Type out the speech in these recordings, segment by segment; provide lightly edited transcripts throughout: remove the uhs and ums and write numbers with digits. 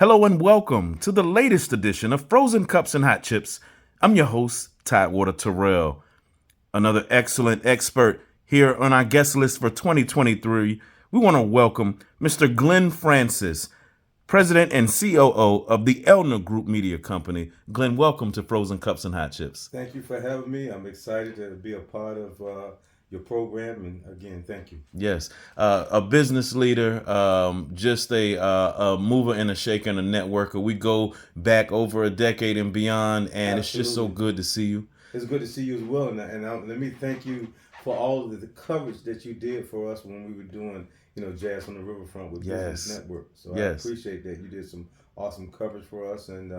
Hello and welcome to the latest edition of Frozen Cups and Hot Chips. I'm your host, Tidewater Terrell. Another excellent expert here on our guest list for 2023. We want to welcome Mr. Glen Francis, President and COO of the Elner Group Media Company. Glen, welcome to Frozen Cups and Hot Chips. Thank you for having me. I'm excited to be a part of your program, and again, thank you. Yes, a business leader, just a mover and a shaker and a networker. We go back over a decade and beyond, and it's just so Absolutely. good to see you. It's good to see you as well, and let me thank you for all of the coverage that you did for us when we were doing, Jazz on the Riverfront with Business Yes, Network. So I yes. appreciate that. You did some awesome coverage for us, and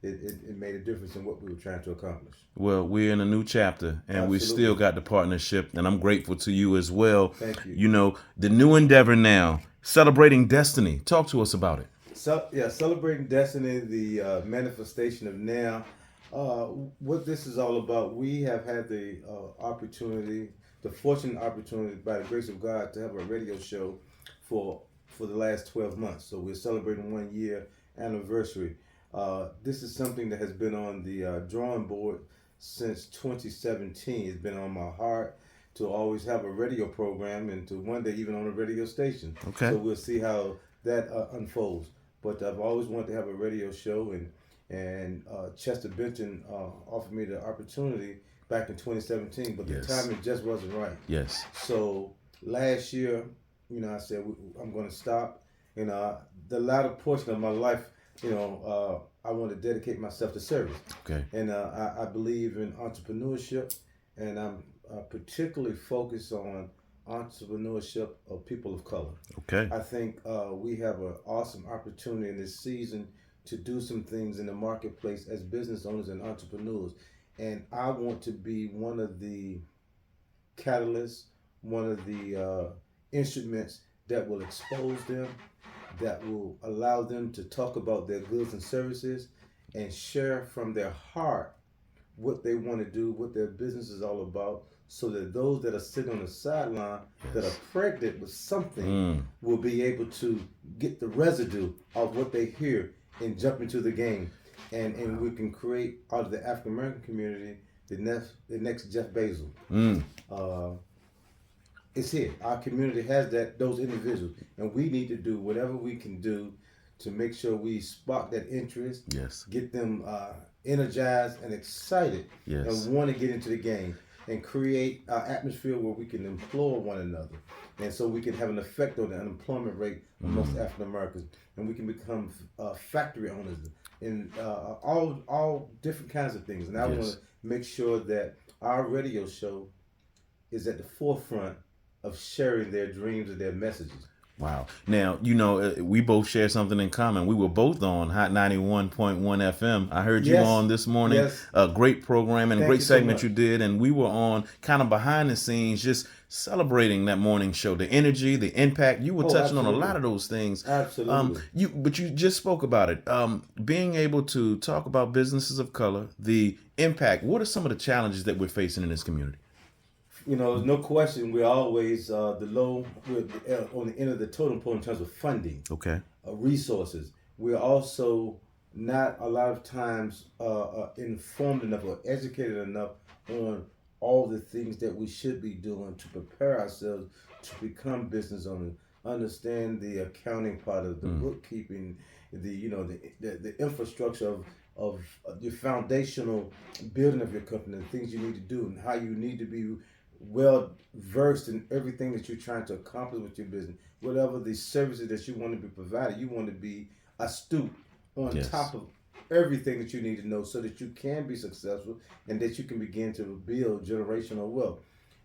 it made a difference in what we were trying to accomplish. Well, we're in a new chapter, and we Absolutely. still got the partnership, and I'm grateful to you as well. Thank you. You know, the new endeavor now, celebrating destiny. Talk to us about it. So yeah, celebrating destiny, the manifestation of now. What this is all about, we have had the opportunity, the fortunate opportunity, by the grace of God, to have a radio show for the last 12 months. So we're celebrating 1 year anniversary. This is something that has been on the drawing board since 2017. It's been on my heart to always have a radio program and to one day even on a radio station. Okay. So we'll see how that unfolds. But I've always wanted to have a radio show, and Chester Benton offered me the opportunity back in 2017, but the Yes. timing just wasn't right. Yes. So last year, I said I'm going to stop. The latter portion of my life, I want to dedicate myself to service. Okay. And I believe in entrepreneurship, and I'm particularly focused on entrepreneurship of people of color. Okay. I think we have an awesome opportunity in this season to do some things in the marketplace as business owners and entrepreneurs. And I want to be one of the catalysts, one of the instruments that will expose them, that will allow them to talk about their goods and services and share from their heart what they want to do, what their business is all about, so that those that are sitting on the sideline that are pregnant with something will be able to get the residue of what they hear and jump into the game. And we can create out of the African American community the next Jeff Bezos. It's here. Our community has those individuals, and we need to do whatever we can do to make sure we spark that interest, Yes. get them energized and excited, Yes. and want to get into the game, and create an atmosphere where we can employ one another, and so we can have an effect on the unemployment rate amongst African Americans, and we can become factory owners in all different kinds of things. And I want to make sure that our radio show is at the forefront of sharing their dreams and their messages. Wow. Now, we both share something in common. We were both on Hot 91.1 FM. I heard you Yes. on this morning. Yes. A great program and Thank great you so segment much. you did. And we were on kind of behind the scenes, just celebrating that morning show, the energy, the impact. You were touching on a Absolutely. lot of those things. Absolutely. But you just spoke about it. Being able to talk about businesses of color, the impact. What are some of the challenges that we're facing in this community? There's no question we're always we're on the end of the totem pole in terms of funding, Okay. resources. We're also not a lot of times informed enough or educated enough on all the things that we should be doing to prepare ourselves to become business owners. Understand the accounting part of the bookkeeping, the infrastructure of your foundational building of your company, the things you need to do, and how you need to be well versed in everything that you're trying to accomplish with your business. Whatever the services that you want to be provided, you want to be astute on Yes. top of everything that you need to know so that you can be successful and that you can begin to build generational wealth.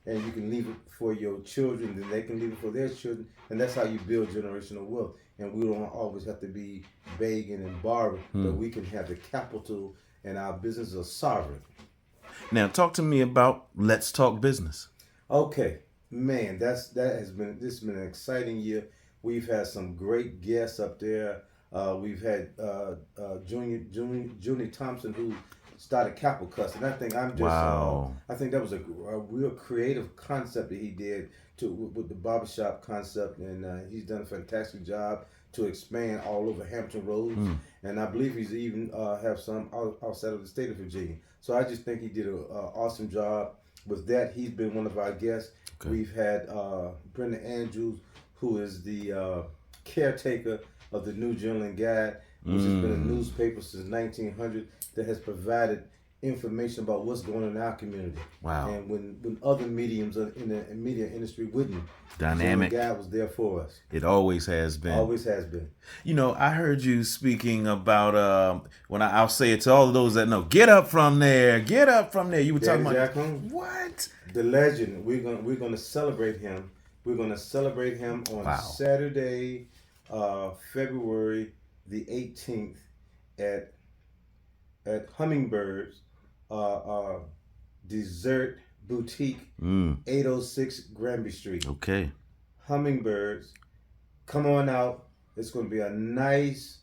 And you can leave it for your children, then they can leave it for their children, and that's how you build generational wealth. And we don't always have to be begging and borrowing, but we can have the capital, and our businesses are sovereign. Now, talk to me about Let's Talk Business. Okay, man, this has been an exciting year. We've had some great guests up there. We've had Junie Thompson, who started Capel Cuss, and I think Wow. I think that was a real creative concept that he did with the barbershop concept, and he's done a fantastic job to expand all over Hampton Roads, and I believe he's even have some outside of the state of Virginia. So I just think he did an awesome job with that. He's been one of our guests. Okay. We've had Brenda Andrews, who is the caretaker of the New Journal Guide, which has been a newspaper since 1900 that has provided information about what's going on in our community. Wow. And when other mediums in the media industry wouldn't, Dynamic. The Guide was there for us. It always has been. Always has been. You know, I heard you speaking about when I'll say it to all of those that know, get up from there, get up from there. You were talking about what? The legend. We're gonna celebrate him. We're gonna celebrate him on Saturday, February the 18th at Hummingbird's Dessert Boutique, 806 Granby Street. Okay. Hummingbirds, come on out. It's going to be a nice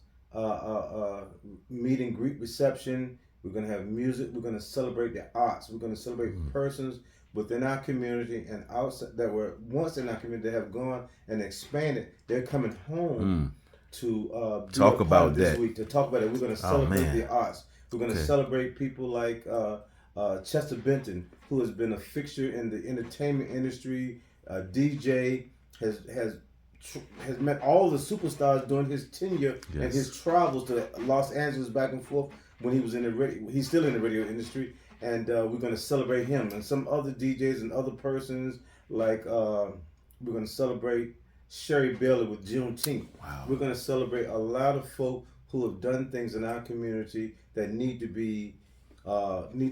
meet and greet reception. We're going to have music. We're going to celebrate the arts. We're going to celebrate persons within our community and outside that were once in our community that have gone and expanded. They're coming home to talk about that this week. To talk about it, we're going to celebrate the arts. We're going to celebrate people like Chester Benton, who has been a fixture in the entertainment industry. DJ has met all the superstars during his tenure and his travels to Los Angeles back and forth when he was in the radio. He's still in the radio industry, and we're going to celebrate him and some other DJs and other persons like we're going to celebrate Sherry Bailey with Juneteenth. Wow. We're going to celebrate a lot of folk who have done things in our community that need to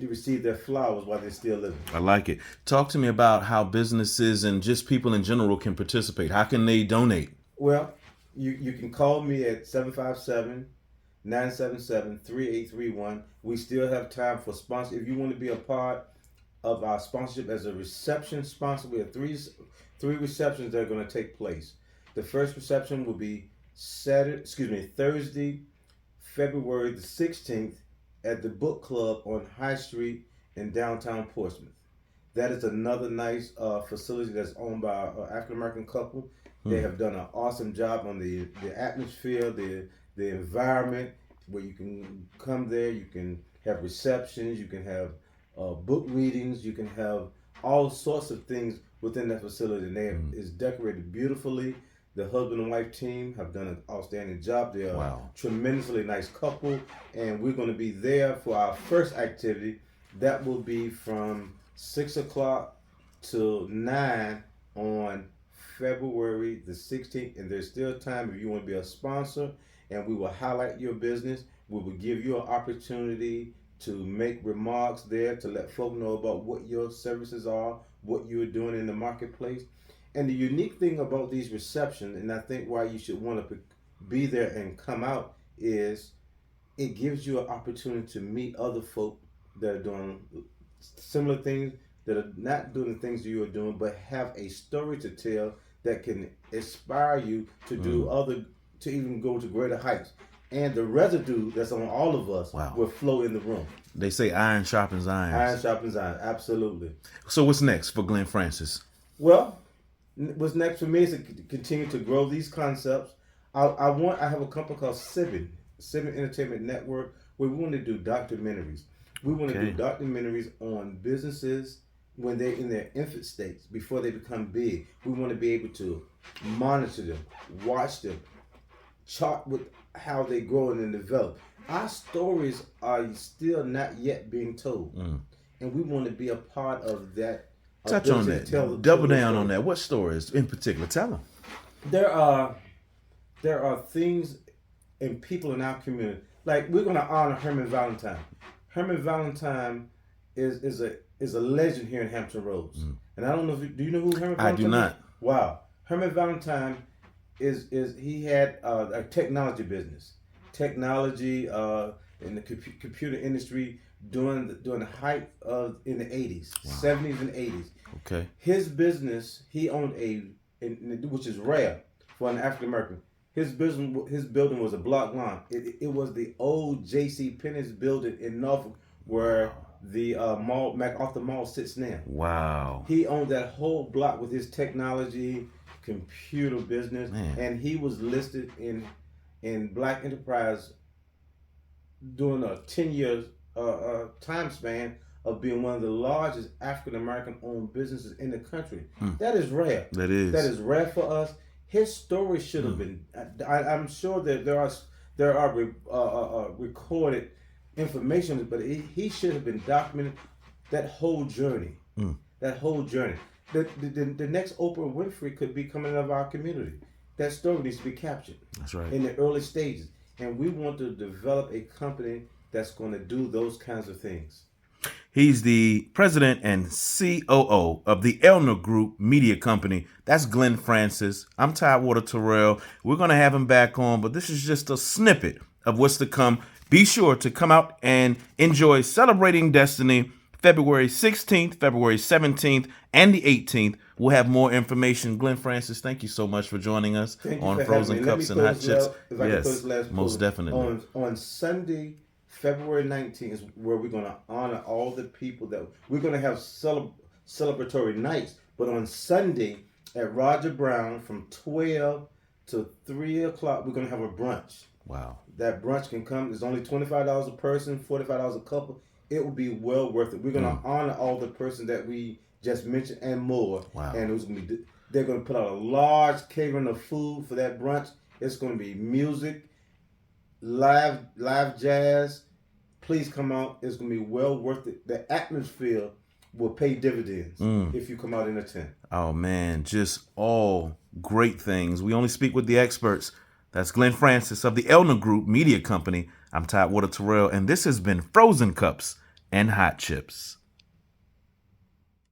receive their flowers while they're still living. I like it. Talk to me about how businesses and just people in general can participate. How can they donate? Well, you can call me at 757-977-3831. We still have time for sponsor. If you want to be a part of our sponsorship as a reception sponsor, we have three receptions that are going to take place. The first reception will be Thursday, February the 16th at the Book Club on High Street in downtown Portsmouth. That is another nice facility that's owned by an African American couple. They have done an awesome job on the atmosphere, the environment, where you can come there, you can have receptions, you can have book readings, you can have all sorts of things within that facility. And it's decorated beautifully. The husband and wife team have done an outstanding job. They're a tremendously nice couple, and we're going to be there for our first activity. That will be from 6 o'clock till 9 on February the 16th, and there's still time if you want to be a sponsor, and we will highlight your business. We will give you an opportunity to make remarks there to let folk know about what your services are, what you're doing in the marketplace. And the unique thing about these receptions, and I think why you should want to be there and come out, is it gives you an opportunity to meet other folk that are doing similar things, that are not doing the things you are doing, but have a story to tell that can inspire you to do to even go to greater heights. And the residue that's on all of us will flow in the room. They say iron sharpens iron. Iron sharpens iron, absolutely. So what's next for Glen Francis? Well, what's next for me is to continue to grow these concepts. I have a company called Civic Entertainment Network, where we want to do documentaries. We want to do documentaries on businesses when they're in their infant states, before they become big. We want to be able to monitor them, watch them, chart with how they grow and develop. Our stories are still not yet being told, and we want to be a part of that. Touch on that. Double down on that. What stories in particular? Tell them. There are things and people in our community. Like, we're going to honor Herman Valentine. Herman Valentine is a legend here in Hampton Roads. And I don't know if do you know who Herman Valentine is? I do not. Wow. Herman Valentine he had a technology business. Technology in the computer industry during the height of in the 80s, 70s and 80s. Okay. His business, he owned which is rare for an African American. His building was a block long. It was the old J.C. Penney's building in Norfolk, where the mall, MacArthur Mall, sits now. Wow. He owned that whole block with his technology, computer business, Man. and he was listed in Black Enterprise during a 10 year time span of being one of the largest African American owned businesses in the country. That is rare. That is. That is rare for us. His story should have been. I'm sure that there are recorded information, but he should have been documented. That whole journey. That whole journey. The next Oprah Winfrey could be coming out of our community. That story needs to be captured. That's right. In the early stages. And we want to develop a company that's going to do those kinds of things. He's the president and COO of the Elner Group Media Company. That's Glen Francis. I'm Tidewater Terrell. We're going to have him back on, but this is just a snippet of what's to come. Be sure to come out and enjoy Celebrating Destiny February 16th, February 17th, and the 18th. We'll have more information. Glen Francis, thank you so much for joining us on Frozen Cups and Hot Chips. Yes, most definitely. On Sunday, February 19th is where we're going to honor all the people that we're going to have celebratory nights. But on Sunday at Roger Brown from 12 to 3 o'clock, we're going to have a brunch. Wow. That brunch can come. It's only $25 a person, $45 a couple. It will be well worth it. We're going to honor all the person that we just mentioned and more. Wow. And it was going to be, they're going to put out a large catering of food for that brunch. It's going to be music, live jazz. Please come out. It's going to be well worth it. The atmosphere will pay dividends if you come out and attend. Oh, man, just all great things. We only speak with the experts. That's Glen Francis of the Elner Group Media Company. I'm Tidewater Terrell, and this has been Frozen Cups and Hot Chips.